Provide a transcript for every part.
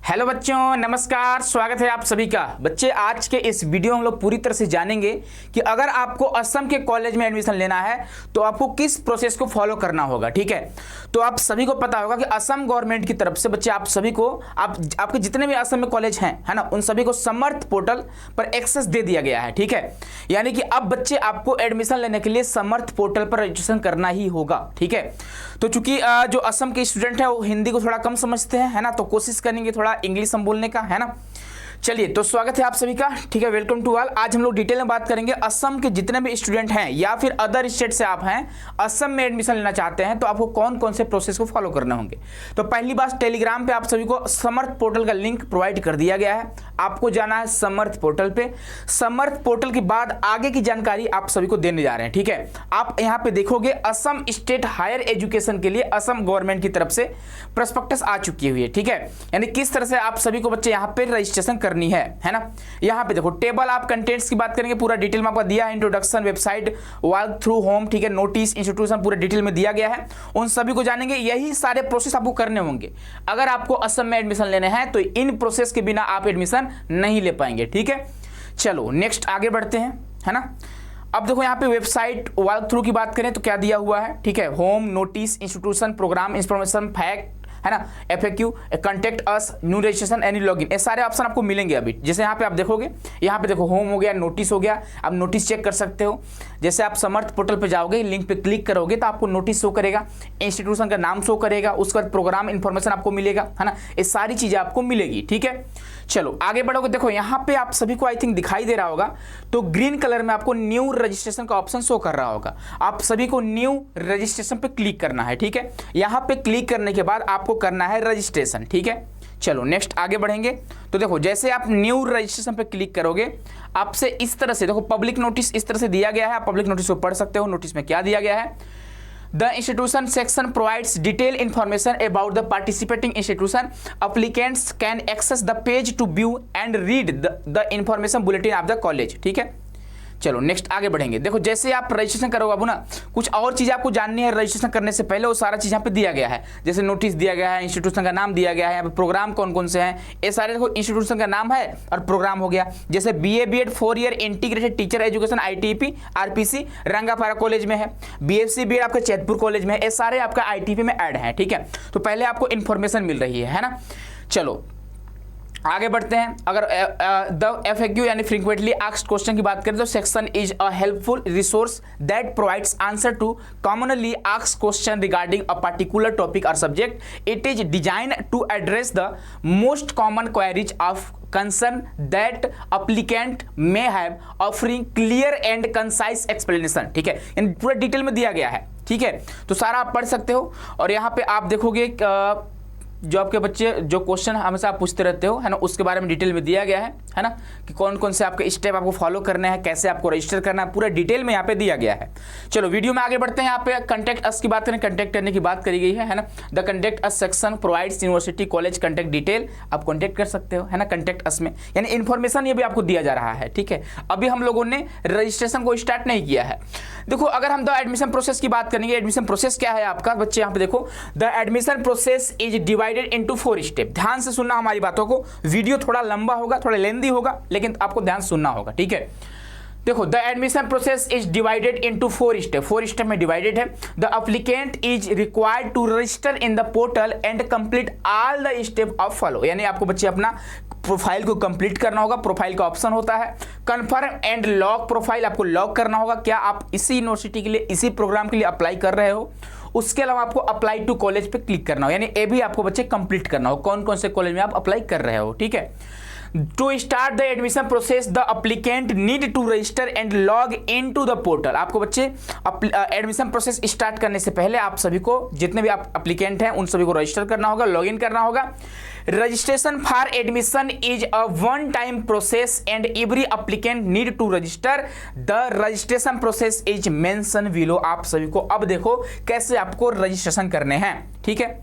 Hello बच्चों, नमस्कार। स्वागत है आप सभी का। बच्चे, आज के इस वीडियो में हम लोग पूरी तरह से जानेंगे कि अगर आपको असम के कॉलेज में एडमिशन लेना है तो आपको किस प्रोसेस को फॉलो करना होगा। ठीक है, तो आप सभी को पता होगा कि असम गवर्नमेंट की तरफ से बच्चे आप सभी को आपके जितने भी असम में कॉलेज हैं, है ना, उन सभी को समर्थ पोर्टल पर एक्सेस दे दिया गया है। ठीक है, यानी कि अब बच्चे आपको एडमिशन लेने के लिए समर्थ पोर्टल पर रजिस्ट्रेशन करना ही होगा। ठीक है, तो चूंकि जो असम के स्टूडेंट है वो हिंदी को थोड़ा कम समझते हैं, है ना, तो कोशिश करेंगे थोड़ा इंग्लिश हम बोलने का, है ना। चलिए, तो स्वागत है आप सभी का। ठीक है, वेलकम टू ऑल। आज हम लोग डिटेल में बात करेंगे असम के जितने भी स्टूडेंट हैं या फिर अदर स्टेट से आप हैं, असम में एडमिशन लेना चाहते हैं तो आपको कौन कौन से प्रोसेस को फॉलो करने होंगे। तो पहली बात, टेलीग्राम पे आप सभी को समर्थ पोर्टल का लिंक प्रोवाइड कर दिया गया है। आपको जाना है समर्थ पोर्टल पे। समर्थ पोर्टल के बाद आगे की जानकारी आप सभी को देने जा रहे हैं। ठीक है, आप यहाँ पे देखोगे असम स्टेट हायर एजुकेशन के लिए असम गवर्नमेंट की तरफ से प्रोस्पेक्टस आ चुकी हुई है। ठीक है, यानी किस तरह से आप सभी को बच्चे यहाँ पे रजिस्ट्रेशन करनी है ना। यहाँ पे देखो टेबल आप कंटेंट्स की बात करेंगे, पूरा डिटेल में आपको दिया है। Introduction, website, walk through whom, ठीक है, नोटिस, इंस्टीट्यूशन, पूरे डिटेल में दिया गया है। उन सभी को जानेंगे। यही सारे प्रोसेस आपको करने होंगे। अगर आपको असम में एडमिशन लेने हैं तो इन प्रोसेस के बिना आप एडमिशन नहीं ले पाएंगे। ठीक है, चलो नेक्स्ट आगे बढ़ते हैं, है ना। अब देखो यहाँ पे वेबसाइट वॉक थ्रू की बात करें तो क्या दिया हुआ है। ठीक है, home, notice, institution, program, information, fact, है ना, FAQ, contact us, new registration, any login, ये सारे ऑप्शन आपको मिलेंगे अभी। जैसे यहाँ पे आप देखोगे, यहाँ पे देखो होम हो गया, नोटिस हो गया, आप नोटिस चेक कर सकते हो। जैसे आप समर्थ पोर्टल पे जाओगे, लिंक पे क्लिक करोगे तो आपको नोटिस शो करेगा, इंस्टीट्यूशन का नाम शो करेगा, उसके बाद प्रोग्राम इन्फॉर्मेशन आपको मिलेगा, है ना, ये सारी चीजें आपको मिलेगी। ठीक है, चलो आगे बढ़ोगे। देखो यहाँ पे आप सभी को आई थिंक दिखाई दे रहा होगा, तो ग्रीन कलर में आपको न्यू रजिस्ट्रेशन का ऑप्शन शो कर रहा होगा। आप सभी को न्यू रजिस्ट्रेशन पे क्लिक करना है। ठीक है, यहाँ पे क्लिक करने के बाद आपको करना है रजिस्ट्रेशन। ठीक है, चलो नेक्स्ट आगे बढ़ेंगे। तो देखो जैसे आप न्यू रजिस्ट्रेशन पे क्लिक करोगे, आपसे इस तरह से देखो पब्लिक नोटिस इस तरह से दिया गया है। आप पब्लिक नोटिस को पढ़ सकते हो। नोटिस में क्या दिया गया है? The institution section provides detailed information about the participating institution. Applicants can access the page to view and read the information bulletin of the college. ठीक है, चलो नेक्स्ट आगे बढ़ेंगे। देखो जैसे आप रजिस्ट्रेशन करोगे अब ना, कुछ और चीज़ आपको जाननी है रजिस्ट्रेशन करने से पहले, वो सारा चीज़ यहाँ पे दिया गया है। जैसे नोटिस दिया गया है, इंस्टीट्यूशन का नाम दिया गया है, यहाँ पे प्रोग्राम कौन कौन से हैं, ये सारे देखो इंस्टीट्यूशन का नाम है और प्रोग्राम हो गया। जैसे BA BEd 4 year integrated teacher education ITP RPC Rangapara college में है। BSc BEd आपका चैतपुर कॉलेज में है। ये सारे आपका ITP में ऐड है। ठीक है, तो पहले आपको इन्फॉर्मेशन मिल रही है ना। चलो आगे बढ़ते हैं। अगर द FAQ यानी फ्रीक्वेंटली आस्क्ड क्वेश्चन की बात करें तो section is a helpful resource that provides answer to commonly asked question regarding a particular topic और subject. It is design to address the most common queries of concern that applicant may have, offering clear and concise explanation. ठीक है, इन पूरा detail में दिया गया है। ठीक है, तो सारा आप पढ़ सकते हो। और यहाँ पे आप देखोगे जो आपके बच्चे जो क्वेश्चन हमेशा आप पूछते रहते हो, है ना, उसके बारे में डिटेल में दिया गया है ना, कि कौन कौन से आपके स्टेप आपको फॉलो करने हैं, कैसे आपको रजिस्टर करना है, पूरा डिटेल में यहाँ पे दिया गया है। चलो वीडियो में आगे बढ़ते हैं। यहाँ पे कंटेक्ट अस की बात करें, कंटेक्ट करने की बात करी गई है ना। The contact us section provides university college contact detail, आप कॉन्टेक्ट कर सकते हो, है ना, कंटेक्ट अस में, यानी इन्फॉर्मेशन ये भी आपको दिया जा रहा है। ठीक है, अभी हम लोगों ने रजिस्ट्रेशन को स्टार्ट नहीं किया है। देखो अगर हम द एडमिशन प्रोसेस की बात करेंगे, एडमिशन प्रोसेस क्या है आपका बच्चे, यहाँ पे देखो the admission process is divided into 4 step. ध्यान से सुनना हमारी बातों को, वीडियो थोड़ा लंबा होगा, थोड़ा लेंदी होगा, लेकिन आपको ध्यान सुनना होगा। ठीक है, देखो the admission process is divided into 4 step. 4 step में डिवाइडेड है। The applicant is required to register in the portal and complete all the step of follow, यानी आपको बच्चे अपना प्रोफाइल को कंप्लीट करना होगा। प्रोफाइल का ऑप्शन होता है। कंफर्म एंड लॉक प्रोफाइल, आपको लॉक करना होगा क्या आप इसी यूनिवर्सिटी के लिए, इसी प्रोग्राम के लिए अप्लाई कर रहे हो। उसके अलावा आपको अप्लाई टू कॉलेज पे क्लिक करना हो, यानी ये भी आपको बच्चे कंप्लीट करना हो, कौन कौन से कॉलेज में आप अप्लाई कर रहे हो। ठीक है, To start the admission process, the applicant need to register and log into the portal. आपको बच्चे एडमिशन प्रोसेस स्टार्ट करने से पहले आप सभी को, जितने भी आप एप्लीकेंट हैं उन सभी को रजिस्टर करना होगा, लॉगिन करना होगा। Registration for admission is a one time process and every applicant need to register. The registration process is mention below. आप सभी को अब देखो कैसे आपको रजिस्ट्रेशन करने हैं। ठीक है,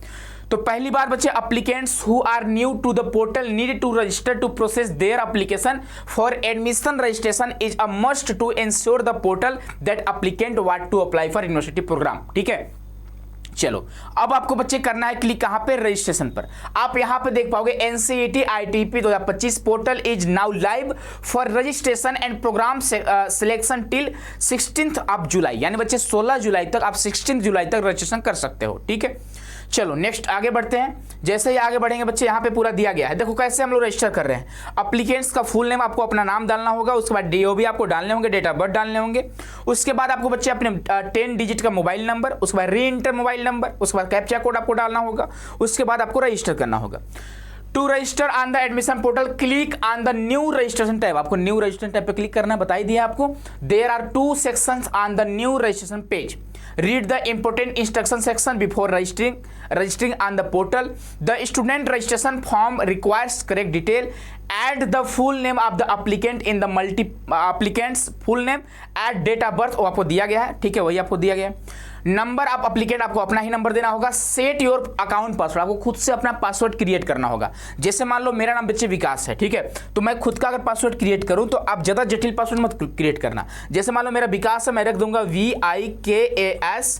तो पहली बार बच्चे applicants who are new to the portal need to register to process their application for admission. Registration is a must to ensure the portal that applicant want to apply for university program. ठीक है, चलो अब आपको बच्चे करना है click कहां पे, रजिस्ट्रेशन पर। आप यहां पे देख पाओगे NCERT ITP 2025 portal is now live for registration and program selection till 16 July, यानी बच्चे 16 जुलाई तक आप 16 जुलाई तक रजिस्ट्रेशन कर सकते हो। ठीक है, चलो नेक्स्ट आगे बढ़ते हैं। जैसे ही आगे बढ़ेंगे बच्चे, यहाँ पे पूरा दिया गया है, देखो कैसे हम लोग रजिस्टर कर रहे हैं। अप्लीकेंट्स का फुल नेम, आपको अपना नाम डालना होगा, उसके बाद DOB आपको डालने होंगे, डेट ऑफ बर्थ डालने होंगे, उसके बाद आपको बच्चे अपने 10 डिजिट का मोबाइल नंबर, उसके बाद री इंटर मोबाइल नंबर, उसके बाद कैप्चा कोड आपको डालना होगा, उसके बाद आपको रजिस्टर करना होगा। To register on the admission portal click on the new registration tab, आपको न्यू रजिस्ट्रेशन टैब पे क्लिक करना, बता ही दिया आपको। There are 2 sections on the new registration page, read the important instruction section before registering on the portal. The student registration form requires correct detail. Add the full name of the applicant in the applicant's full name. Add date of birth, वो आपको दिया गया है, ठीक है, वही आपको दिया गया है। नंबर ऑफ अप्लीकेंट, आपको अपना ही नंबर देना होगा। सेट योर अकाउंट पासवर्ड, आपको खुद से अपना पासवर्ड क्रिएट करना होगा। जैसे मान लो मेरा नाम बच्चे विकास है, ठीक है, तो मैं खुद का अगर पासवर्ड क्रिएट करूं तो आप ज़्यादा जटिल पासवर्ड मत क्रिएट करना। जैसे मान लो मेरा विकास है, मैं रख दूंगा VIKAS@1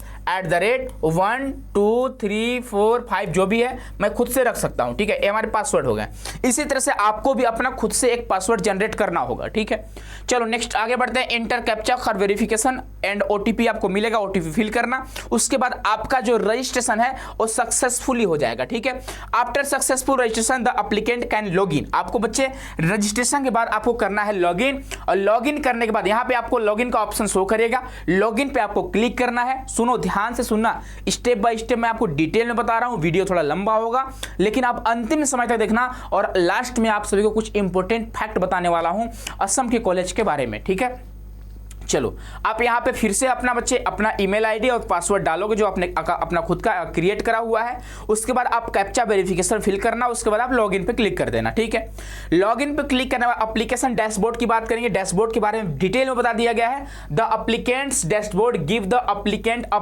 2 3 4 5 जो भी है मैं खुद से रख सकता हूं। ठीक है, ये हमारे पासवर्ड हो गए। इसी तरह से आपको भी अपना खुद से एक पासवर्ड जनरेट करना होगा। ठीक है, चलो नेक्स्ट आगे बढ़ते हैं। Inter captcha for verification and OTP आपको मिलेगा, OTP फिल करना, उसके बाद आपका जो रजिस्ट्रेशन है वो सक्सेसफुली हो जाएगा। ठीक है, after successful registration the applicant can log in, आपको बच्चे रजिस्ट्रेशन के बाद आपको करना है लॉगिन, और लॉगिन करने के बाद यहाँ पे आपको लॉगिन का ऑप्शन शो करेगा। लॉगिन पे आपको क्लिक करना है। सुनो, ध्यान से सुनना, स्टेप बाय स्टेप मैं आपको डिटेल में बता रहा हूँ, वीडियो थोड़ा लंबा होगा, लेकिन आप अंतिम समय तक देखना, और लास्ट में आप सभी को कुछ इंपॉर्टेंट फैक्ट बताने वाला हूँ असम के कॉलेज के बारे में। ठीक है, चलो आप यहाँ पे फिर से अपना बच्चे अपना ईमेल आईडी और पासवर्ड डालोगे जो आपने अपना खुद का क्रिएट करा हुआ है। उसके बाद आप कैप्चा वेरिफिकेशन फिल करना, उसके बाद आप लॉगिन पे क्लिक कर देना। ठीक है, लॉगिन पे क्लिक करने के बाद एप्लीकेशन डैशबोर्ड की बात करेंगे। डैशबोर्ड के बारे में डिटेल में बता दिया गया है। The applicants dashboard give the applicant a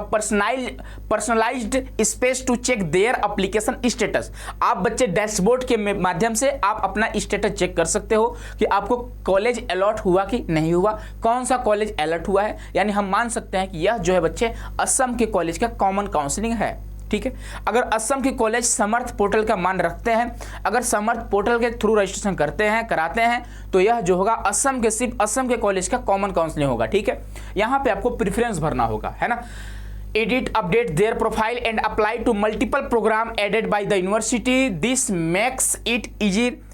personalised space to check their application status. आप बच्चे डैशबोर्ड के माध्यम से आप अपना स्टेटस चेक कर सकते हो कि आपको कॉलेज अलॉट हुआ कि नहीं हुआ, कौन सा कॉलेज अलर्ट हुआ है, यानी हम मान सकते हैं कि यह जो है बच्चे असम के कॉलेज का कॉमन काउंसलिंग है। ठीक है, अगर असम के कॉलेज समर्थ पोर्टल का मान रखते हैं, अगर समर्थ पोर्टल के थ्रू रजिस्ट्रेशन करते हैं कराते हैं, तो यह जो होगा असम के सिर्फ असम के कॉलेज का कॉमन काउंसलिंग होगा। ठीक है, यहां पे आपको प्रेफरेंस भरना होगा, है ना। Edit update their profile and apply to multiple program added by the university, this makes it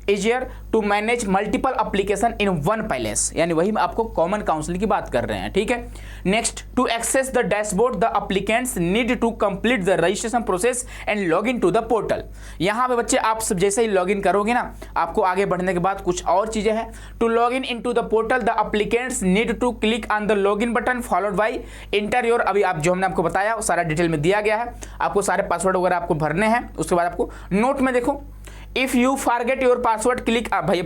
easier to manage multiple application in one place, यानी वही आपको कॉमन काउंसलिंग की बात कर रहे हैं। ठीक है, next, to access the dashboard the applicants need to complete the registration process and log in to the portal. यहाँ पे बच्चे आप सब जैसे ही लॉग इन करोगे ना, आपको आगे बढ़ने के बाद कुछ और चीजें हैं। To log in into the portal the applicants need to click on the log in button followed by enter your, अभी आप जो हमने आपको बताया वो सारा डिटेल में दिया गया है। आपको सारे पासवर्ड वगैरह आपको भरने हैं। उसके बाद आपको नोट में देखो, if you forget your password click, भाई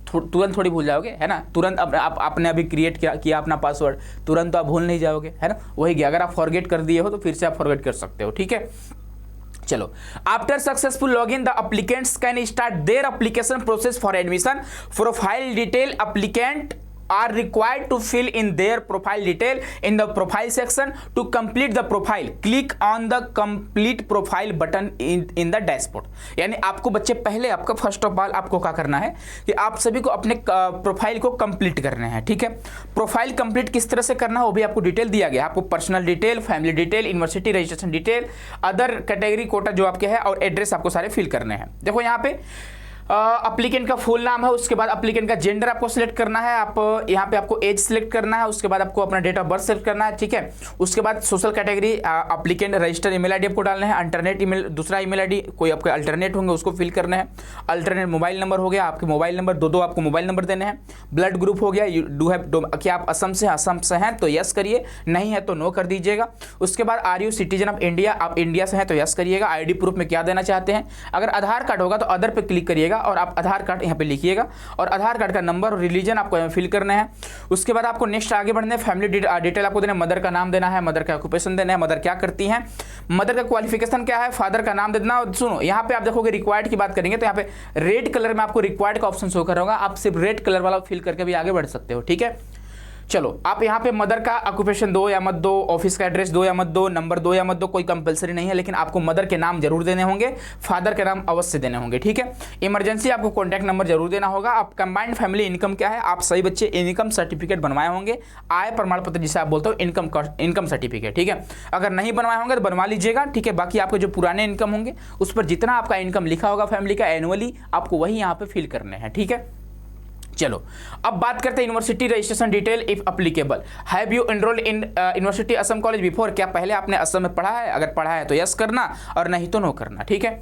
तुरंत थोड़ी भूल जाओगे, है ना। तुरंत आपने अभी क्रिएट किया अपना पासवर्ड, तुरंत तो आप भूल नहीं जाओगे, है ना। वही गया, अगर आप फॉरगेट कर दिए हो तो फिर से आप फॉरगेट कर सकते हो। ठीक है, चलो, after successful login the applicants can start their application process for admission. Profile detail applicant are required to fill in their profile detail in the profile section. To complete the profile, click on the complete profile button in the dashboard. यानी आपको बच्चे पहले आपका first of all आपको क्या करना है कि आप सभी को अपने प्रोफाइल को कंप्लीट करना है। ठीक है, प्रोफाइल कंप्लीट किस तरह से करना है वो भी आपको डिटेल दिया गया है। आपको personal detail, family detail, university registration detail, other category quota जो आपके है, और एड्रेस आपको सारे फिल करने हैं। देखो यहाँ पे एप्लीकेंट का फुल नाम है, उसके बाद एप्लीकेंट का जेंडर आपको सिलेक्ट करना है, आप यहाँ पे आपको एज सिलेक्ट करना है, उसके बाद आपको अपना डेट ऑफ बर्थ सिलेक्ट करना है। ठीक है, उसके बाद social category, applicant register email ID आपको डालना है, अल्टरनेट ईमेल, दूसरा ईमेल आईडी कोई आपके अल्टरनेट होंगे उसको फिल करना है। अल्टरनेट मोबाइल नंबर हो गया, आपके मोबाइल नंबर दो आपको मोबाइल नंबर देने हैं। ब्लड ग्रुप हो गया, क्या आप असम से हैं तो यस करिए, नहीं है तो नो कर दीजिएगा। उसके बाद are you citizen of India, आप इंडिया से हैं तो यस करिएगा। आईडी प्रूफ में क्या देना चाहते हैं, अगर आधार कार्ड होगा तो अदर पे क्लिक करिएगा और आप आधार कार्ड यहाँ पे लिखिएगा, और आधार कार्ड का नंबर और रिलीजन आपको यहाँ फिल करना है। उसके बाद आपको नेक्स्ट आगे बढ़ने, फैमिली डिटेल आपको देना है, मदर का नाम देना है, मदर का ऑक्यूपेशन देना है, मदर क्या करती हैं, मदर का क्वालिफिकेशन क्या है, फादर का नाम देना। और सुनो, यहाँ पे आप देखोगे रिक्वायर्ड की बात करेंगे तो यहाँ पे रेड कलर में आपको रिक्वायर्ड का ऑप्शन शो कर होगा, आप सिर्फ रेड कलर वाला फिल करके भी आगे बढ़ सकते हो। ठीक है, चलो आप यहाँ पे मदर का ऑक्यूपेशन दो या मत दो, ऑफिस का एड्रेस दो या मत दो, नंबर दो या मत दो, कोई कंपलसरी नहीं है, लेकिन आपको मदर के नाम जरूर देने होंगे, फादर के नाम अवश्य देने होंगे, ठीक है। इमरजेंसी आपको कॉन्टैक्ट नंबर जरूर देना होगा। आप कंबाइंड फैमिली इनकम क्या है, आप सभी बच्चे इनकम सर्टिफिकेट बनवाए होंगे, आय प्रमाण पत्र जिसे आप बोलते हो इनकम सर्टिफिकेट, ठीक है। अगर नहीं बनवाए होंगे तो बनवा लीजिएगा, ठीक है। बाकी आपके जो पुराने इनकम होंगे उस पर जितना आपका इनकम लिखा होगा फैमिली का एनुअली, आपको वही यहाँ पे फिल करने हैं, ठीक है। चलो अब बात करते हैं university registration detail if applicable. Have you enrolled in university Assam college before, क्या पहले आपने असम में पढ़ा है? अगर पढ़ा है तो यस करना और नहीं तो नो करना, ठीक है।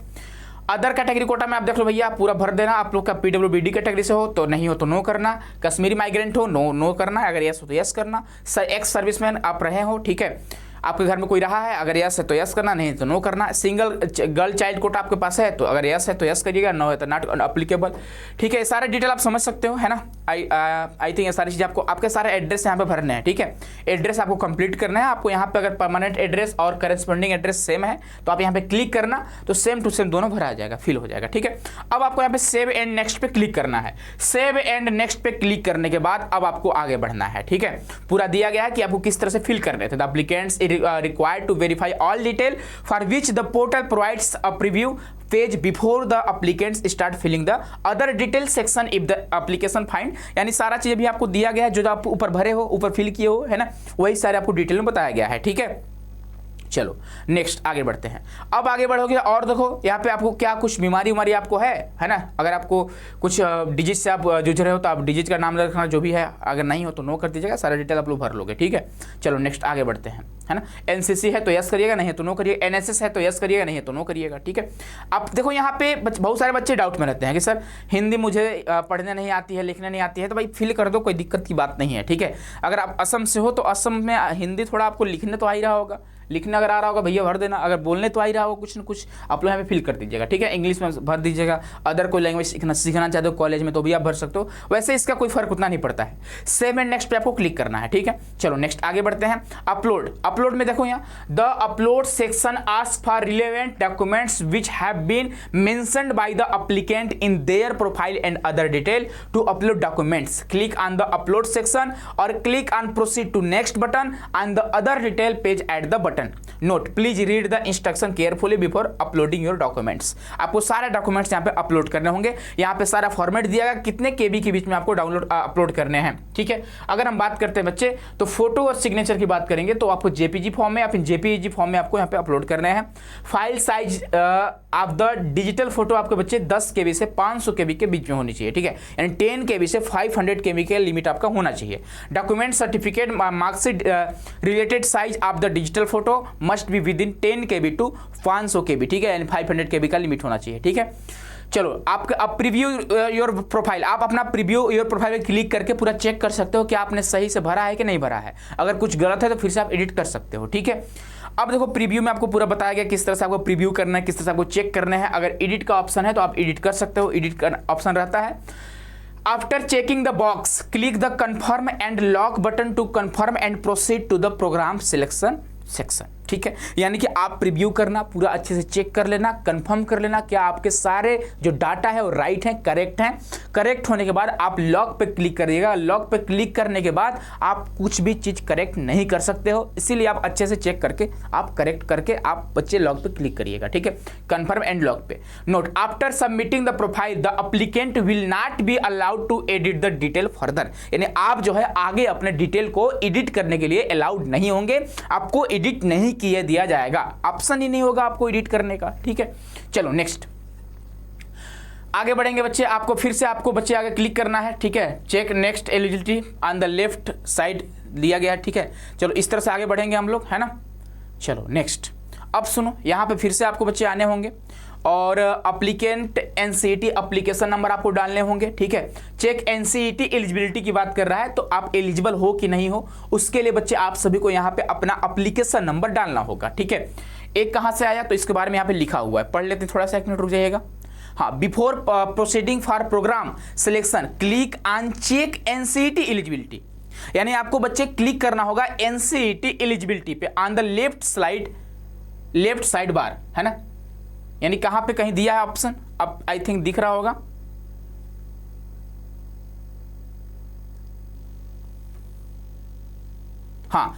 अदर कैटेगरी कोटा में आप देख लो भैया, पूरा भर देना। आप लोग का पीडब्ल्यूबीडी कैटेगरी से हो तो नहीं हो तो नो करना, कश्मीरी माइग्रेंट हो नो करना, अगर यस हो तो यस करना, एक्स सर्विसमैन आप रहे हो, ठीक है, आपके घर में कोई रहा है, अगर यस है तो यस करना, नहीं तो नो करना। सिंगल गर्ल चाइल्ड कोटा आपके पास है तो अगर यस है तो यस करिएगा, नो है तो नॉट अप्लीकेबल, ठीक है। सारे डिटेल आप समझ सकते हो, है ना। आई थिंक ये सारी चीज़ आपको, आपके सारे एड्रेस यहाँ पे भरने हैं, ठीक है। एड्रेस आपको कंप्लीट करना है। आपको यहाँ पे अगर परमानेंट एड्रेस और करेस्पॉन्डिंग एड्रेस सेम है तो आप यहाँ पे क्लिक करना, तो सेम टू सेम दोनों भरा जाएगा, फिल हो जाएगा, ठीक है। अब आपको यहाँ पे सेव एंड नेक्स्ट पे क्लिक करना है। सेव एंड नेक्स्ट पे क्लिक करने के बाद अब आपको आगे बढ़ना है, ठीक है। पूरा दिया गया है कि आपको किस तरह से फिल करने थे। The applicants required to verify all detail for which the portal provides a preview page before the applicants start filling the other detail section if the application find, यानी सारा चीज भी आपको दिया गया है, जो आप ऊपर भरे हो, ऊपर फिल किए हो, है ना, वही सारे आपको डिटेल में बताया गया है, ठीक है। चलो नेक्स्ट आगे बढ़ते हैं। अब आगे बढ़ोगे और देखो यहाँ पे आपको क्या कुछ बीमारी उमारी आपको है ना। अगर आपको कुछ डिजीज से आप जूझ रहे हो तो आप डिजीज का नाम रखना जो भी है, अगर नहीं हो तो नो कर दीजिएगा, सारा डिटेल आप लोग भर लोगे, ठीक है। चलो नेक्स्ट आगे बढ़ते हैं, है ना। एनसीसी है तो यस करिएगा, नहीं है तो नो करिएगा। एनएसएस है तो यस करिएगा, नहीं है तो नो करिएगा, ठीक है। अब देखो यहाँ पे बहुत सारे बच्चे डाउट में रहते हैं कि सर हिंदी मुझे पढ़ने नहीं आती है, लिखने नहीं आती है, तो भाई फिल कर दो, कोई दिक्कत की बात नहीं है, ठीक है। अगर आप असम से हो तो असम में हिंदी थोड़ा आपको लिखने तो आ ही रहा होगा, लिखने अगर आ रहा होगा भैया भर देना, अगर बोलने तो आ ही रहा होगा कुछ ना कुछ, आप लोग यहाँ पे फिल कर दीजिएगा, ठीक है। इंग्लिश में भर दीजिएगा, अदर कोई लैंग्वेज सीखना चाहते हो कॉलेज में तो भी आप भर सकते हो, वैसे इसका कोई फर्क उतना नहीं पड़ता है। सेव एंड नेक्स्ट पे आपको क्लिक करना है, ठीक है। चलो नेक्स्ट आगे बढ़ते हैं। अपलोड में देखो यहाँ the upload section ask for relevant documents which have been mentioned by the applicant in their profile and other detail to upload documents. Click on the upload section और click on proceed to next button on the other detail page at the button. Note please read the instruction carefully before uploading your documents. आपको सारे documents यहाँ पे upload करने होंगे। यहाँ पे सारा फॉर्मेट दिया गया, कितने केबी के बीच में आपको अपलोड करने हैं, ठीक है। अगर हम बात करते हैं बच्चे तो फोटो और सिग्नेचर की बात करेंगे तो आपको जेपीजी फॉर्म में या फिर जेपीईजी फॉर्म में आपको यहाँ पे अपलोड करने हैं। File size of the digital photo आपके बच्चे 10 केबी से 500 केबी के बीच में होनी चाहिए, ठीक है। यानी 10 केबी से 500 केबी के लिमिट आपका होना चाहिए। Document certificate marksheet related size of the digital photo must be within 10 KB to 500 KB, ठीक है। यानी 500 केबी का लिमिट होना चाहिए, ठीक है। चलो आपका अब प्रीव्यू योर प्रोफाइल, आप अपना प्रीव्यू योर प्रोफाइल में क्लिक करके पूरा चेक कर सकते हो कि आपने सही से भरा है कि नहीं भरा है। अगर कुछ गलत है तो फिर से आप एडिट कर सकते हो, ठीक है। अब देखो प्रीव्यू में आपको पूरा बताया गया किस तरह से आपको प्रीव्यू करना है, किस तरह से आपको चेक करना है। अगर एडिट का ऑप्शन है तो आप एडिट कर सकते हो, एडिट का ऑप्शन रहता है। After checking the box click the confirm and lock button to confirm and proceed to the program selection section, ठीक है। यानी कि आप प्रीव्यू करना, पूरा अच्छे से चेक कर लेना, कंफर्म कर लेना क्या आपके सारे जो डाटा है वो राइट हैं, करेक्ट हैं। करेक्ट होने के बाद आप लॉक पे क्लिक करिएगा। लॉक पे क्लिक करने के बाद आप कुछ भी चीज करेक्ट नहीं कर सकते हो, इसीलिए आप अच्छे से चेक करके आप करेक्ट करके आप बच्चे लॉक पे क्लिक करिएगा, ठीक है। कंफर्म एंड लॉक पे। Note after submitting the profile the applicant will not be allowed to edit the detail further. यानी आप जो है आगे अपने डिटेल को एडिट करने के लिए अलाउड नहीं होंगे, आपको एडिट नहीं किया दिया जाएगा, ऑप्शन ही नहीं होगा आपको एडिट करने का, ठीक है। चलो नेक्स्ट आगे बढ़ेंगे बच्चे। आपको फिर से आपको बच्चे आगे क्लिक करना है, ठीक है। Check next eligibility on the left side दिया गया है, ठीक है। चलो इस तरह से आगे बढ़ेंगे हम लोग, है ना। चलो नेक्स्ट अब सुनो, यहां पे फिर से आपको बच्चे आने होंगे और एप्लीकेंट एनसीईटी एप्लीकेशन नंबर आपको डालने होंगे, ठीक है। चेक एनसीईटी एलिजिबिलिटी की बात कर रहा है तो आप एलिजिबल हो कि नहीं हो, उसके लिए बच्चे आप सभी को यहाँ पे अपना एप्लीकेशन नंबर डालना होगा, ठीक है। एक कहाँ से आया तो इसके बारे में यहाँ पे लिखा हुआ है, पढ़ लेते हैं, थोड़ा सा 1 मिनट रुक जाइएगा। हाँ, before proceeding for program selection click on check NCET eligibility. यानी आपको बच्चे क्लिक करना होगा एनसीईटी एलिजिबिलिटी पे on the left side bar, है ना। यानी कहां पे कहीं दिया है ऑप्शन, अब आई थिंक दिख रहा होगा।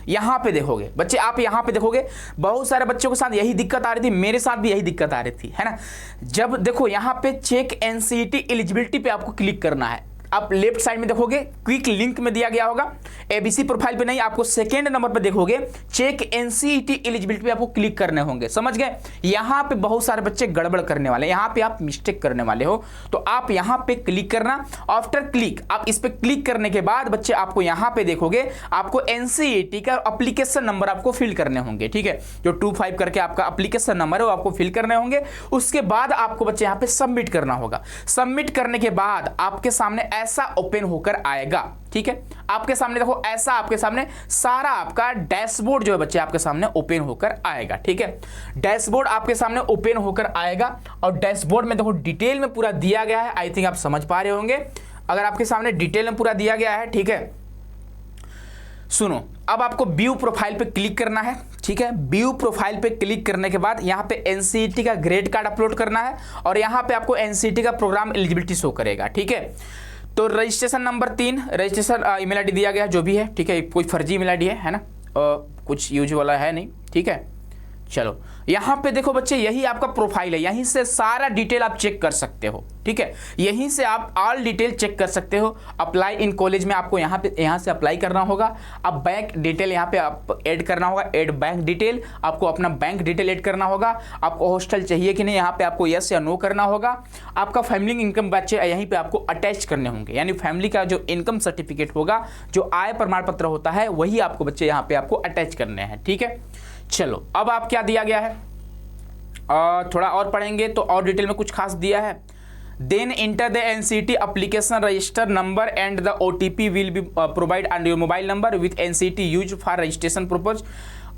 यहां पे देखोगे बच्चे, आप यहां पे देखोगे बहुत सारे बच्चों के साथ यही दिक्कत आ रही थी, मेरे साथ भी यही दिक्कत आ रही थी, है ना। जब देखो यहां पे चेक एनसीईटी एलिजिबिलिटी पे आपको क्लिक करना है। आप लेफ्ट साइड में देखोगे क्विक लिंक में दिया गया होगा, एबीसी प्रोफाइल पे नहीं, आपको सेकेंड नंबर पे देखोगे चेक एनसीईटी एलिजिबिलिटी पे आपको क्लिक करने होंगे, समझ गए। यहां पे बहुत सारे बच्चे गड़बड़ करने वाले, यहां पे आप मिस्टेक करने वाले हो, तो आप यहां पे क्लिक करना। आफ्टर क्लिक आप इस पे क्लिक करने के बाद बच्चे आपको यहां पे देखोगे आपको एनसीईटी का एप्लीकेशन नंबर आपको फिल करने होंगे, ठीक है। जो 25 करके आपका एप्लीकेशन नंबर है वो आपको फिल करने होंगे। उसके बाद आपको बच्चे यहां पे सबमिट करना होगा। सबमिट करने के बाद आपके सामने ऐसा ओपन होकर आएगा, ठीक है। आपके सामने देखो ऐसा आपके सामने सारा आपका डैशबोर्ड जो है बच्चे आपके सामने ओपन होकर आएगा, ठीक है। डैशबोर्ड आपके सामने ओपन होकर आएगा और डैशबोर्ड में देखो डिटेल में पूरा दिया गया है। आई थिंक आप समझ पा रहे होंगे अगर आपके सामने डिटेल में पूरा दिया गया है, ठीक है। सुनो, अब आपको व्यू प्रोफाइल पे क्लिक करना है, ठीक है। व्यू प्रोफाइल पे क्लिक करने के बाद यहाँ पे एनसीईटी का ग्रेड कार्ड अपलोड करना है और यहाँ पे आपको एनसीईटी का प्रोग्राम एलिजिबिलिटी शो करेगा, ठीक है। तो registration number 3, registration email ID दिया गया जो भी है, ठीक है। कोई फर्जी ईमेल आईडी है ना, कुछ यूज वाला है नहीं, ठीक है। चलो यहां पे देखो बच्चे यही आपका प्रोफाइल है, यहीं से सारा डिटेल आप चेक कर सकते हो, ठीक है। यहीं से आप ऑल डिटेल चेक कर सकते हो। अप्लाई इन कॉलेज में आपको यहाँ से अप्लाई करना होगा। अब बैंक डिटेल यहाँ पे आप ऐड करना होगा, ऐड बैंक डिटेल, आपको अपना बैंक डिटेल ऐड करना होगा। आपको हॉस्टल चाहिए कि नहीं, यहाँ पे आपको यस या नो करना होगा। आपका फैमिली इनकम बच्चे यहीं पे आपको अटैच करने होंगे, यानी फैमिली का जो इनकम सर्टिफिकेट होगा, जो आय प्रमाण पत्र होता है, वही आपको बच्चे यहाँ पे आपको अटैच करने हैं, ठीक है। चलो अब आप क्या दिया गया है थोड़ा और पढ़ेंगे तो और डिटेल में कुछ खास दिया है। Then enter the NCET application register number and the OTP will be provide under your mobile number with NCET use for registration purpose.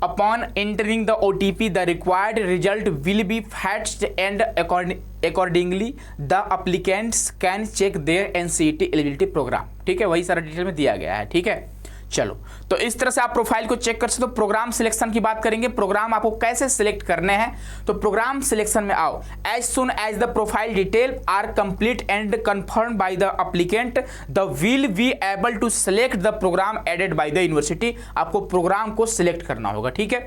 Upon entering the OTP the required result will be fetched and accordingly the applicants can check their NCET eligibility program, ठीक है। वही सारा detail में दिया गया है, ठीक है। चलो तो इस तरह से आप प्रोफाइल को चेक कर सकते हो। प्रोग्राम सिलेक्शन की बात करेंगे, प्रोग्राम आपको कैसे सिलेक्ट करने हैं, तो प्रोग्राम सिलेक्शन में आओ। As soon as the profile detail are complete and confirm by the applicant the will be able to select the program added by the university. आपको प्रोग्राम को सिलेक्ट करना होगा, ठीक है।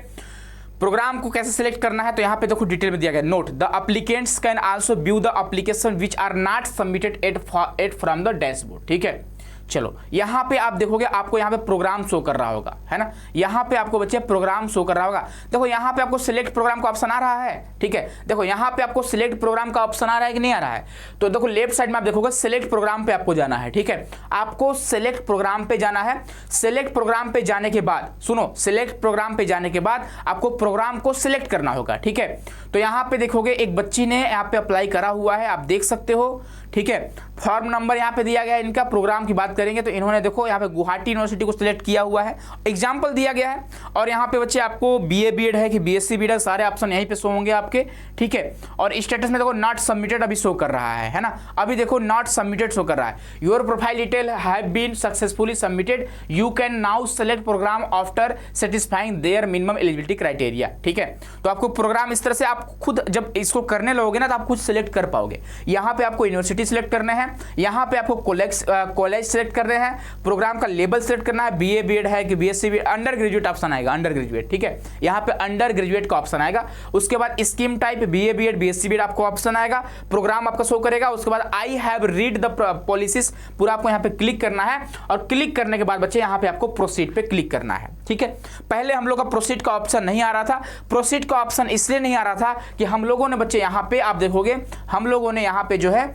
प्रोग्राम को कैसे सिलेक्ट करना है तो यहाँ पे देखो डिटेल में दिया गया। Note the applicants can also view the application which are not submitted at from the dashboard, ठीक है। चलो यहाँ पे आप देखोगे आपको यहाँ पे प्रोग्राम शो कर रहा होगा, है ना। यहाँ पे आपको बच्चे प्रोग्राम शो कर रहा होगा। देखो यहाँ पे आपको सिलेक्ट प्रोग्राम का ऑप्शन आ रहा है, ठीक है। देखो यहाँ पे आपको सिलेक्ट प्रोग्राम का ऑप्शन आ रहा है कि नहीं आ रहा है, तो देखो लेफ्ट साइड में आप देखोगे सिलेक्ट प्रोग्राम पे आपको जाना है, ठीक है। आपको सिलेक्ट प्रोग्राम पे जाना है। सिलेक्ट प्रोग्राम पे जाने के बाद सुनो, सिलेक्ट प्रोग्राम पे जाने के बाद आपको प्रोग्राम को सिलेक्ट करना होगा, ठीक है। तो यहाँ पे देखोगे एक बच्ची ने यहाँ पे अप्लाई करा हुआ है, आप देख सकते हो, ठीक है। फॉर्म नंबर यहाँ पे दिया गया है इनका। प्रोग्राम की बात करेंगे तो इन्होंने देखो यहाँ पे गुवाहाटी यूनिवर्सिटी को सिलेक्ट किया हुआ है, एग्जाम्पल दिया गया है। और यहाँ पे बच्चे आपको बीए बीएड है कि बीएससी बीएड है, सारे ऑप्शन यहीं पे शो होंगे आपके, ठीक है। और स्टेटस में देखो नॉट सबमिटेड अभी शो कर रहा है ना, अभी देखो नॉट सबमिटेड शो कर रहा है। Your profile detail have been successfully submitted, you can now select program after satisfying their minimum eligibility criteria, ठीक है। तो आपको प्रोग्राम इस तरह से आप खुद जब इसको करने लगोगे ना तो आप खुद सेलेक्ट कर पाओगे। यहाँ पे आपको यूनिवर्सिटी सिलेक्ट करने हैं, यहाँ पे आपको कॉलेज सेलेक्ट कर रहे हैं, प्रोग्राम का लेवल सेलेक्ट करना है, बीए बीएड है कि BSc BEd, undergraduate option आएगा, अंडर ग्रेजुएट, ठीक है। यहाँ पे अंडर ग्रेजुएट का ऑप्शन आएगा। उसके बाद scheme type BA BEd BSc BEd आपको ऑप्शन आएगा, प्रोग्राम आपका शो करेगा। उसके बाद I have read the policies पूरा आपको यहाँ पे क्लिक करना है और क्लिक करने के बाद बच्चे यहाँ पे आपको प्रोसीड पे क्लिक करना है, ठीक है। पहले हम लोग का प्रोसीड का ऑप्शन नहीं आ रहा था। प्रोसीड का ऑप्शन इसलिए नहीं आ रहा था कि हम लोगों ने बच्चे यहाँ पे आप देखोगे हम लोगों ने यहाँ पे जो है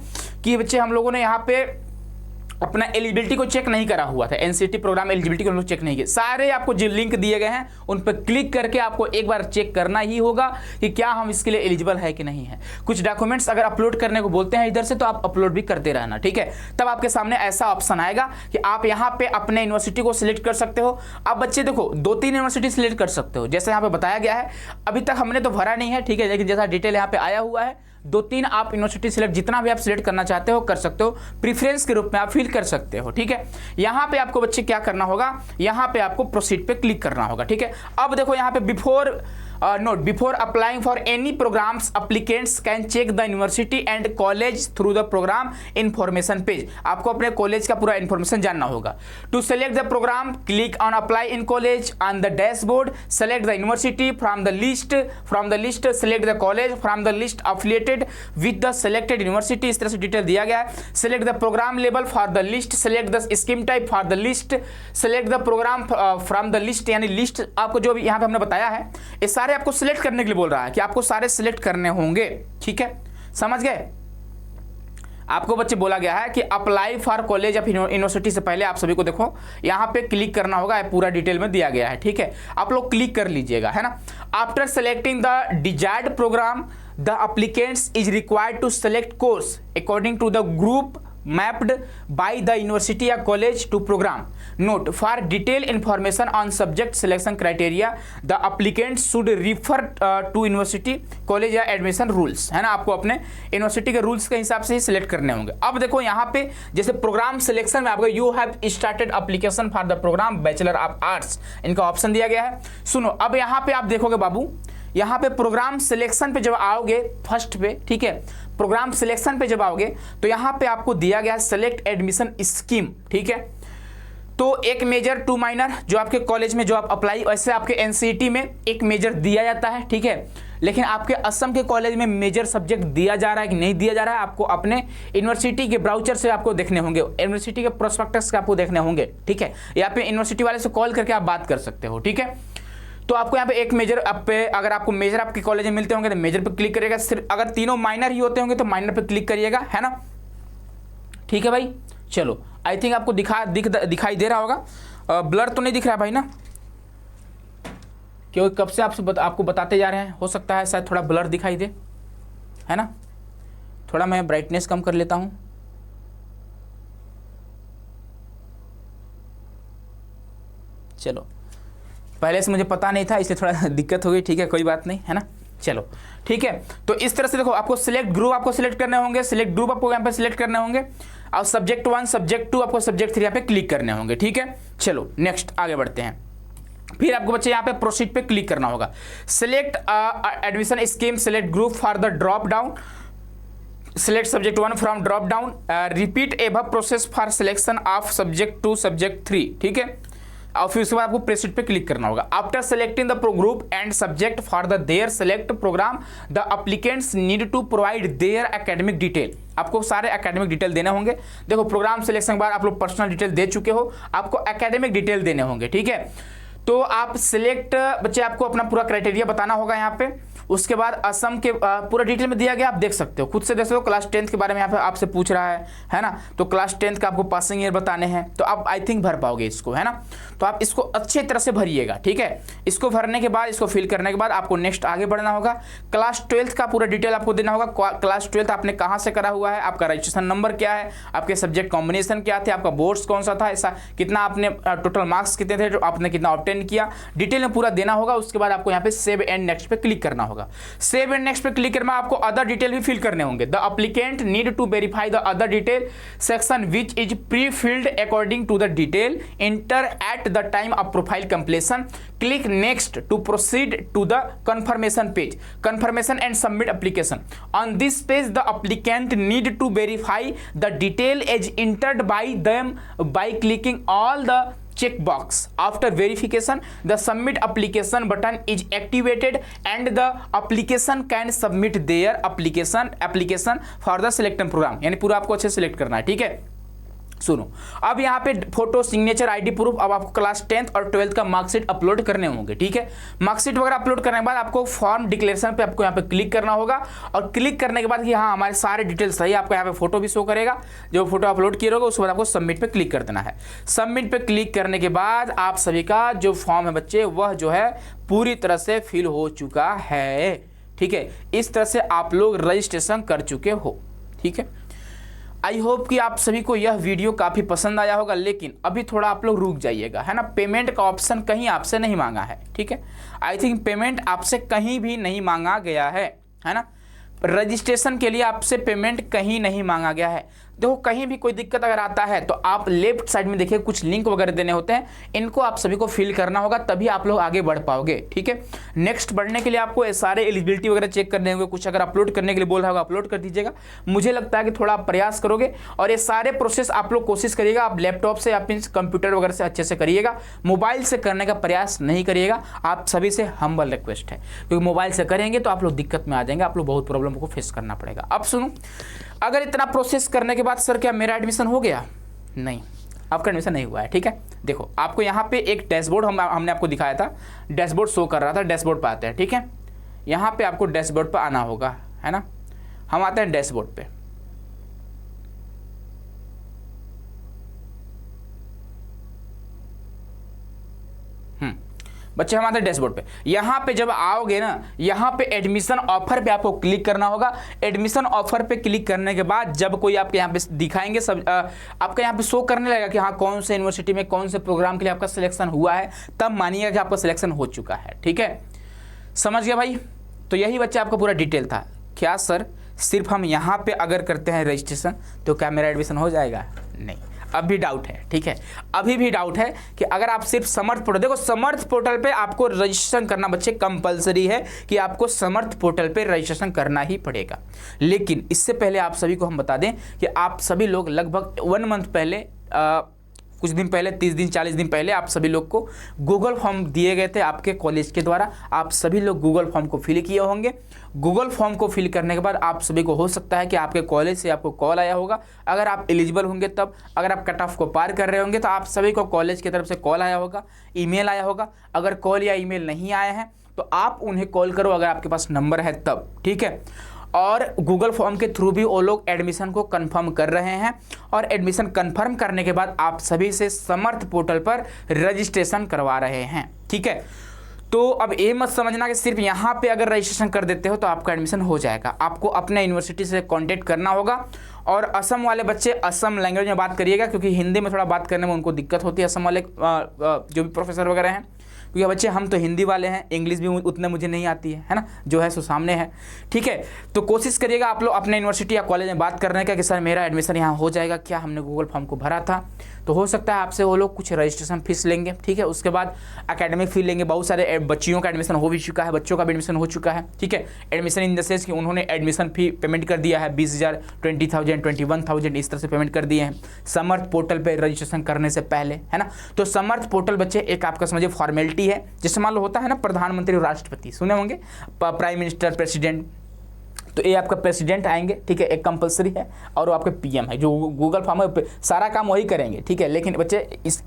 कि बच्चे हम लोगों ने यहाँ पे अपना एलिजिबिलिटी को चेक नहीं करा हुआ था। एनसीईटी प्रोग्राम एलिजिबिलिटी को हम लोग चेक नहीं किया। सारे आपको जो लिंक दिए गए हैं उन पर क्लिक करके आपको एक बार चेक करना ही होगा कि क्या हम इसके लिए एलिजिबल है कि नहीं है। कुछ डॉक्यूमेंट्स अगर अपलोड करने को बोलते हैं इधर से तो आप अपलोड भी करते रहना, ठीक है। तब आपके सामने ऐसा ऑप्शन आएगा कि आप यहाँ पे अपने यूनिवर्सिटी को सिलेक्ट कर सकते हो। अब बच्चे देखो 2-3 यूनिवर्सिटी सिलेक्ट कर सकते हो, जैसे यहाँ पे बताया गया है। अभी तक हमने तो भरा नहीं है, ठीक है, लेकिन जैसा डिटेल यहाँ पे आया हुआ है 2-3 आप यूनिवर्सिटी सिलेक्ट जितना भी आप सिलेक्ट करना चाहते हो कर सकते हो, प्रीफरेंस के रूप में आप फिल कर सकते हो, ठीक है। यहाँ पे आपको बच्चे क्या करना होगा, यहाँ पे आपको प्रोसीड पे क्लिक करना होगा, ठीक है। अब देखो यहाँ पे before note before applying for any programs applicants can check the university and college through the program information page. आपको अपने कॉलेज का पूरा इन्फॉर्मेशन जानना होगा। To select the program click on apply in college on the dashboard, select the university from the list select the college from the list affiliated with the selected university. इस तरह से detail दिया गया है। Select the programme level for the list, select the scheme type for the list, select the program from the list, यानी list आपको जो भी यहाँ पे हमने बताया है ये सारे आपको सिलेक्ट करने के लिए बोल रहा है कि आपको सारे सिलेक्ट करने होंगे। ठीक है, समझ गए। आपको बच्चे बोला गया है कि apply for college of university से पहले आप सभी को देखो यहाँ पे क्लिक करना होगा, पूरा डिटेल में दिया गया है। ठीक है, आप लोग क्लिक कर लीजिएगा, है ना। After selecting the desired program the applicants is required to select course according to the group mapped by the university or college to program. Note, for detailed information on subject selection criteria the applicant should refer to university college या admission rules, है ना। आपको अपने university के rules के हिसाब से ही select करने होंगे। अब देखो यहाँ पे जैसे प्रोग्राम सिलेक्शन में आपको you have started application for the program bachelor of arts, इनका ऑप्शन दिया गया है। सुनो, अब यहाँ पे आप देखोगे बाबू, यहाँ पे प्रोग्राम सिलेक्शन पे जब आओगे फर्स्ट पे, ठीक है, प्रोग्राम सिलेक्शन पे जब आओगे तो यहाँ पे आपको दिया गया है सेलेक्ट एडमिशन स्कीम। ठीक है, तो एक मेजर 2 माइनर जो आपके कॉलेज में जो आप अप्लाई, वैसे आपके एनसीईटी में एक मेजर दिया जाता है। ठीक है, लेकिन आपके असम के कॉलेज में मेजर सब्जेक्ट दिया जा रहा है कि नहीं दिया जा रहा है, आपको अपने यूनिवर्सिटी के ब्राउचर से आपको देखने होंगे, यूनिवर्सिटी के प्रोस्पेक्टस के आपको देखने होंगे। ठीक है, या फिर यूनिवर्सिटी वाले से कॉल करके आप बात कर सकते हो। ठीक है, तो आपको यहाँ पे एक मेजर पे, अगर आपको मेजर आपके कॉलेज में मिलते होंगे तो मेजर पे क्लिक करिएगा। सिर्फ अगर तीनों माइनर ही होते होंगे तो माइनर पे क्लिक करिएगा, है ना। ठीक है भाई, चलो, आई थिंक आपको दिखाई दे रहा होगा। ब्लर तो नहीं दिख रहा है भाई ना, क्योंकि कब से आपको बताते जा रहे हैं, हो सकता है शायद थोड़ा ब्लर दिखाई दे, है ना। थोड़ा मैं ब्राइटनेस कम कर लेता हूँ। चलो, पहले से मुझे पता नहीं था इसलिए थोड़ा दिक्कत हो गई। ठीक है, कोई बात नहीं, है ना। चलो ठीक है, तो इस तरह से देखो, आपको सिलेक्ट ग्रुप आपको सिलेक्ट करने होंगे, सिलेक्ट ग्रुप आपको यहाँ पे सिलेक्ट करने होंगे, और सब्जेक्ट 1 सब्जेक्ट 2 आपको सब्जेक्ट 3 यहाँ पे क्लिक करने होंगे। ठीक है, चलो नेक्स्ट आगे बढ़ते हैं। फिर आपको बच्चे यहाँ पे प्रोसीड पे क्लिक करना होगा। Select admission scheme, select group for the drop down, select subject 1 from drop down, repeat above process for selection of subject 2 subject 3। ठीक है, और फिर उसके बाद आपको प्रोसीड पे क्लिक करना होगा। After selecting the group and subject for the their select program the applicants need to provide their academic detail. आपको सारे एकेडमिक डिटेल देने होंगे। देखो, प्रोग्राम सिलेक्शन के बाद आप लोग पर्सनल डिटेल दे चुके हो, आपको एकेडमिक डिटेल देने होंगे। ठीक है, तो आप सिलेक्ट बच्चे आपको अपना पूरा क्राइटेरिया बताना होगा यहाँ पे। उसके बाद असम के पूरा डिटेल में दिया गया, आप देख सकते हो, खुद से देख सकते हो। क्लास 10th के बारे में यहाँ पे आपसे पूछ रहा है ना, तो क्लास 10th का आपको पासिंग ईयर बताने हैं, तो आप आई थिंक भर पाओगे इसको, है ना। तो आप इसको अच्छे तरह से भरिएगा। ठीक है, इसको भरने के बाद, इसको फिल करने के बाद आपको नेक्स्ट आगे बढ़ना होगा। क्लास 12th का पूरा डिटेल आपको देना होगा। क्लास 12th आपने कहाँ से करा हुआ है, आपका रजिस्ट्रेशन नंबर क्या है, आपके सब्जेक्ट कॉम्बिनेशन क्या थे, आपका बोर्ड्स कौन सा था, ऐसा कितना आपने टोटल मार्क्स कितने थे, आपने कितना ऑब्टेन किया, डिटेल में पूरा देना होगा। उसके बाद आपको यहाँ पे सेव एंड नेक्स्ट पे क्लिक करना होगा। सेव एंड नेक्स्ट पे क्लिक करना, आपको अदर डिटेल भी फिल करने होंगे। The applicant need to verify the other detail section which is pre filled according to the detail enter at the time of profile completion. Click next to proceed to the confirmation page, confirmation and submit application. On this page the applicant need to verify the detail as entered by them by clicking all the checkbox. After verification the submit application button is activated and the application can submit their application for the selected program। यानी पूरा आपको अच्छे select करना है। ठीक है, सुनो, अब यहाँ पे फोटो, सिग्नेचर, आईडी प्रूफ, अब आपको क्लास 10th और 12th का मार्कशीट अपलोड करने होंगे। ठीक है, मार्कशीट वगैरह अपलोड करने के बाद आपको फॉर्म डिक्लेरेशन पे आपको यहाँ पे क्लिक करना होगा, और क्लिक करने के बाद कि हाँ हमारे सारे डिटेल्स सही, आपको यहाँ पे फोटो भी शो करेगा, जो फोटो अपलोड किया होगा। उसके बाद आपको सबमिट पे क्लिक कर देना है। सबमिट पे क्लिक करने के बाद आप सभी का जो फॉर्म है बच्चे, वह जो है पूरी तरह से फिल हो चुका है। ठीक है, इस तरह से आप लोग रजिस्ट्रेशन कर चुके हो। ठीक है, आई होप कि आप सभी को यह वीडियो काफ़ी पसंद आया होगा, लेकिन अभी थोड़ा आप लोग रुक जाइएगा, है ना। पेमेंट का ऑप्शन कहीं आपसे नहीं मांगा है। ठीक है, आई थिंक पेमेंट आपसे कहीं भी नहीं मांगा गया है ना। रजिस्ट्रेशन के लिए आपसे पेमेंट कहीं नहीं मांगा गया है। देखो कहीं भी कोई दिक्कत अगर आता है तो आप लेफ्ट साइड में देखिए कुछ लिंक वगैरह देने होते हैं, इनको आप सभी को फिल करना होगा, तभी आप लोग आगे बढ़ पाओगे। ठीक है, नेक्स्ट बढ़ने के लिए आपको सारे एलिजिबिलिटी वगैरह चेक करने होंगे, कुछ अगर अपलोड करने के लिए बोल रहा होगा अपलोड कर दीजिएगा। मुझे लगता है कि थोड़ा आप प्रयास करोगे और ये सारे प्रोसेस आप लोग कोशिश करिएगा आप लैपटॉप से या फिर कंप्यूटर वगैरह से अच्छे से करिएगा, मोबाइल से करने का प्रयास नहीं करिएगा। आप सभी से हम्बल रिक्वेस्ट है, क्योंकि मोबाइल से करेंगे तो आप लोग दिक्कत में आ जाएंगे, आप लोग बहुत प्रॉब्लम को फेस करना पड़ेगा। अब सुनो, अगर इतना प्रोसेस करने के बाद सर क्या मेरा एडमिशन हो गया? नहीं, आपका एडमिशन नहीं हुआ है। ठीक है, देखो आपको यहाँ पे एक डैशबोर्ड हमने आपको दिखाया था, डैशबोर्ड शो कर रहा था, डैशबोर्ड पे आते हैं। ठीक है, यहाँ पे आपको डैशबोर्ड पे आना होगा, है ना। हम आते हैं डैशबोर्ड पे। बच्चे हम आते हैं डैशबोर्ड पे। यहाँ पे जब आओगे ना, यहाँ पे एडमिशन ऑफर पे आपको क्लिक करना होगा। एडमिशन ऑफर पे क्लिक करने के बाद जब कोई आपके यहाँ पे दिखाएंगे सब आपका यहाँ पे शो करने लगेगा कि हाँ कौन से यूनिवर्सिटी में कौन से प्रोग्राम के लिए आपका सिलेक्शन हुआ है, तब मानिएगा कि आपका सिलेक्शन हो चुका है। ठीक है, समझ गया भाई? तो यही बच्चे आपका पूरा डिटेल था। क्या सर सिर्फ हम यहाँ पे अगर करते हैं रजिस्ट्रेशन तो क्या मेरा एडमिशन हो जाएगा? नहीं, अब भी डाउट है। ठीक है, अभी भी डाउट है कि अगर आप सिर्फ समर्थ पोर्टल, देखो समर्थ पोर्टल पे आपको रजिस्ट्रेशन करना बच्चे कंपलसरी है कि आपको समर्थ पोर्टल पे रजिस्ट्रेशन करना ही पड़ेगा। लेकिन इससे पहले आप सभी को हम बता दें कि आप सभी लोग लगभग 1 मंथ पहले कुछ दिन पहले 30 दिन 40 दिन पहले आप सभी लोग को गूगल फॉर्म दिए गए थे आपके कॉलेज के द्वारा। आप सभी लोग गूगल फॉर्म को फिल किए होंगे। गूगल फॉर्म को फिल करने के बाद आप सभी को हो सकता है कि आपके कॉलेज से आपको कॉल आया होगा, अगर आप एलिजिबल होंगे तब। अगर आप कट ऑफ को पार कर रहे होंगे तो आप सभी को कॉलेज की तरफ से कॉल आया होगा, ईमेल आया होगा। अगर कॉल या ईमेल नहीं आए हैं तो आप उन्हें कॉल करो अगर आपके पास नंबर है तब। ठीक है, और गूगल फॉर्म के थ्रू भी वो लोग एडमिशन को कंफर्म कर रहे हैं, और एडमिशन कंफर्म करने के बाद आप सभी से समर्थ पोर्टल पर रजिस्ट्रेशन करवा रहे हैं। ठीक है, तो अब ये मत समझना कि सिर्फ यहाँ पे अगर रजिस्ट्रेशन कर देते हो तो आपका एडमिशन हो जाएगा। आपको अपने यूनिवर्सिटी से कांटेक्ट करना होगा। और असम वाले बच्चे असम लैंग्वेज में बात करिएगा, क्योंकि हिंदी में थोड़ा बात करने में उनको दिक्कत होती है, असम वाले जो भी प्रोफेसर वगैरह हैं। क्योंकि बच्चे हम तो हिंदी वाले हैं, इंग्लिश भी उतने मुझे नहीं आती है ना, जो है सो सामने है। ठीक है, तो कोशिश करिएगा आप लोग अपने यूनिवर्सिटी या कॉलेज में बात करने का कि सर मेरा एडमिशन यहाँ हो जाएगा क्या, हमने गूगल फॉर्म को भरा था। तो हो सकता है आपसे वो लोग कुछ रजिस्ट्रेशन फीस लेंगे। ठीक है, उसके बाद एकेडमिक फी लेंगे। बहुत सारे बच्चियों का एडमिशन हो भी चुका है, बच्चों का भी एडमिशन हो चुका है। ठीक है, एडमिशन इन द सेंस कि उन्होंने एडमिशन फी पेमेंट कर दिया है 20,000, 20,000, 21,000 इस तरह से पेमेंट कर दिए हैं समर्थ पोर्टल पर रजिस्ट्रेशन करने से पहले, है ना। तो समर्थ पोर्टल बच्चे एक आपका समझिए फॉर्मेलिटी है, जैसे मान लो होता है ना प्रधानमंत्री और राष्ट्रपति, सुने होंगे, प्राइम मिनिस्टर, प्रेसिडेंट। तो ये आपका प्रेसिडेंट आएंगे, ठीक है, एक कंपलसरी है, और वो आपके पीएम है जो गूगल फॉर्म है, सारा काम वही करेंगे। ठीक है, लेकिन बच्चे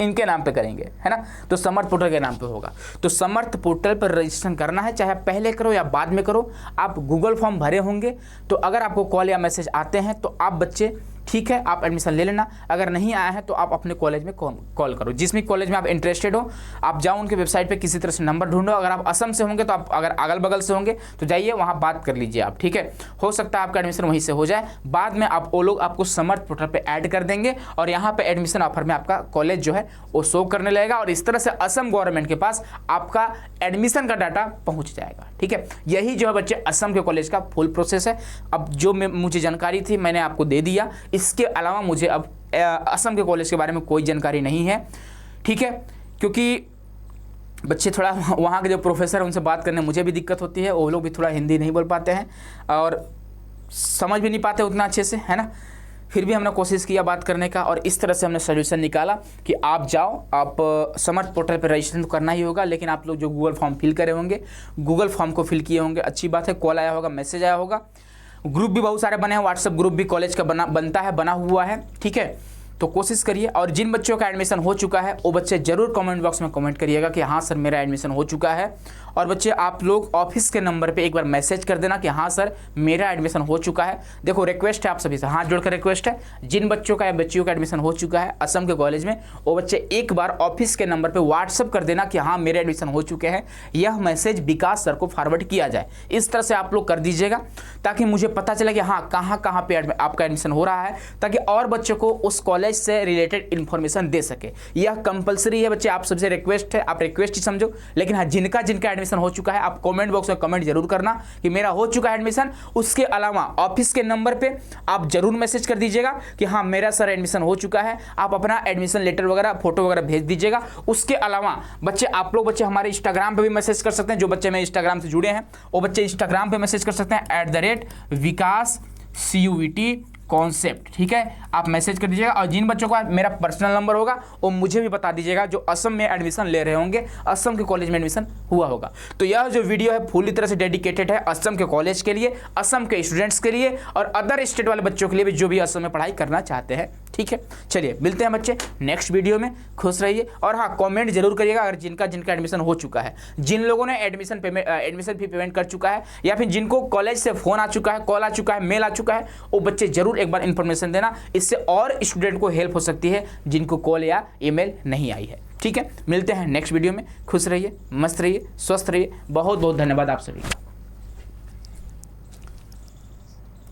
इनके नाम पे करेंगे, है ना। तो समर्थ पोर्टल के नाम पे होगा। तो समर्थ पोर्टल पर रजिस्ट्रेशन करना है, चाहे पहले करो या बाद में करो। आप गूगल फॉर्म भरे होंगे तो अगर आपको कॉल या मैसेज आते हैं तो आप बच्चे ठीक है आप एडमिशन ले लेना। अगर नहीं आया है तो आप अपने कॉलेज में कॉल करो, जिस भी कॉलेज में आप इंटरेस्टेड हो। आप जाओ उनके वेबसाइट पे किसी तरह से नंबर ढूंढो। अगर आप असम से होंगे तो आप, अगर अगल बगल से होंगे तो जाइए वहाँ बात कर लीजिए आप। ठीक है, हो सकता है आपका एडमिशन वहीं से हो जाए। बाद में आप वो लोग आपको समर्थ पोर्टल पे ऐड कर देंगे और यहाँ पे एडमिशन ऑफर में आपका कॉलेज जो है वो शो करने लगेगा, और इस तरह से असम गवर्नमेंट के पास आपका एडमिशन का डाटा पहुँच जाएगा। ठीक है, यही जो है बच्चे असम के कॉलेज का फुल प्रोसेस है। अब जो मुझे जानकारी थी मैंने आपको दे दिया, इसके अलावा मुझे अब असम के कॉलेज के बारे में कोई जानकारी नहीं है। ठीक है, क्योंकि बच्चे थोड़ा वहाँ के जो प्रोफेसर हैं उनसे बात करने मुझे भी दिक्कत होती है, वो लोग भी थोड़ा हिंदी नहीं बोल पाते हैं और समझ भी नहीं पाते उतना अच्छे से, है ना। फिर भी हमने कोशिश किया बात करने का, और इस तरह से हमने सोल्यूशन निकाला कि आप जाओ, आप समर्थ पोर्टल पर रजिस्ट्रेशन तो करना ही होगा। लेकिन आप लोग जो गूगल फॉर्म फिल करे होंगे, गूगल फॉर्म को फिल किए होंगे, अच्छी बात है। कॉल आया होगा, मैसेज आया होगा, ग्रुप भी बहुत सारे बने हैं, व्हाट्सएप ग्रुप भी कॉलेज का बना हुआ है। ठीक है, तो कोशिश करिए। और जिन बच्चों का एडमिशन हो चुका है वो बच्चे जरूर कमेंट बॉक्स में कमेंट करिएगा कि हाँ सर मेरा एडमिशन हो चुका है। और बच्चे आप लोग ऑफिस के नंबर पे एक बार मैसेज कर देना कि हाँ सर मेरा एडमिशन हो चुका है। देखो रिक्वेस्ट है आप सभी से, हाथ जोड़कर रिक्वेस्ट है, जिन बच्चों का या बच्चियों का एडमिशन हो चुका है असम के कॉलेज में, वो बच्चे एक बार ऑफिस के नंबर पर व्हाट्सअप कर देना कि हाँ मेरे एडमिशन हो चुके हैं। यह मैसेज विकास सर को फॉरवर्ड किया जाए। इस तरह से आप लोग कर दीजिएगा ताकि मुझे पता चले कि हाँ कहाँ पे आपका एडमिशन हो रहा है, ताकि और बच्चों को उस कॉलेज कॉलेज से रिलेटेड इन्फॉर्मेशन दे सके। यह कंपलसरी है बच्चे, आप सबसे रिक्वेस्ट है, आप रिक्वेस्ट ही समझो। लेकिन हाँ, जिनका एडमिशन हो चुका है, आप कमेंट बॉक्स में कमेंट जरूर करना कि मेरा हो चुका है एडमिशन। उसके अलावा ऑफिस के नंबर पे आप जरूर मैसेज कर दीजिएगा कि हाँ मेरा सर एडमिशन हो चुका है। आप अपना एडमिशन लेटर वगैरह, फोटो वगैरह भेज दीजिएगा। उसके अलावा बच्चे, आप लोग बच्चे हमारे इंस्टाग्राम पे भी मैसेज कर सकते हैं। जो बच्चे मेरे इंस्टाग्राम से जुड़े हैं वो बच्चे इंस्टाग्राम पे मैसेज कर सकते हैं @विकास CUET कॉन्सेप्ट। ठीक है, आप मैसेज कर दीजिएगा। और जिन बच्चों का मेरा पर्सनल नंबर होगा वो मुझे भी बता दीजिएगा, जो असम में एडमिशन ले रहे होंगे, असम के कॉलेज में एडमिशन हुआ होगा। तो यह जो वीडियो है पूरी तरह से डेडिकेटेड है असम के कॉलेज के लिए, असम के स्टूडेंट्स के लिए और अदर स्टेट वाले बच्चों के लिए भी जो भी असम में पढ़ाई करना चाहते हैं। ठीक है, चलिए मिलते हैं बच्चे नेक्स्ट वीडियो में। खुश रहिए और हाँ, कमेंट जरूर करिएगा अगर जिनका एडमिशन हो चुका है, जिन लोगों ने एडमिशन फी पेमेंट कर चुका है, या फिर जिनको कॉलेज से फोन आ चुका है, कॉल आ चुका है, मेल आ चुका है, वो बच्चे जरूर एक बार इन्फॉर्मेशन देना। इससे और स्टूडेंट को हेल्प हो सकती है जिनको कॉल या ईमेल नहीं आई है। ठीक है, मिलते हैं नेक्स्ट वीडियो में। खुश रहिए, मस्त रहिए, स्वस्थ रहिए। बहुत बहुत धन्यवाद आप सभी का।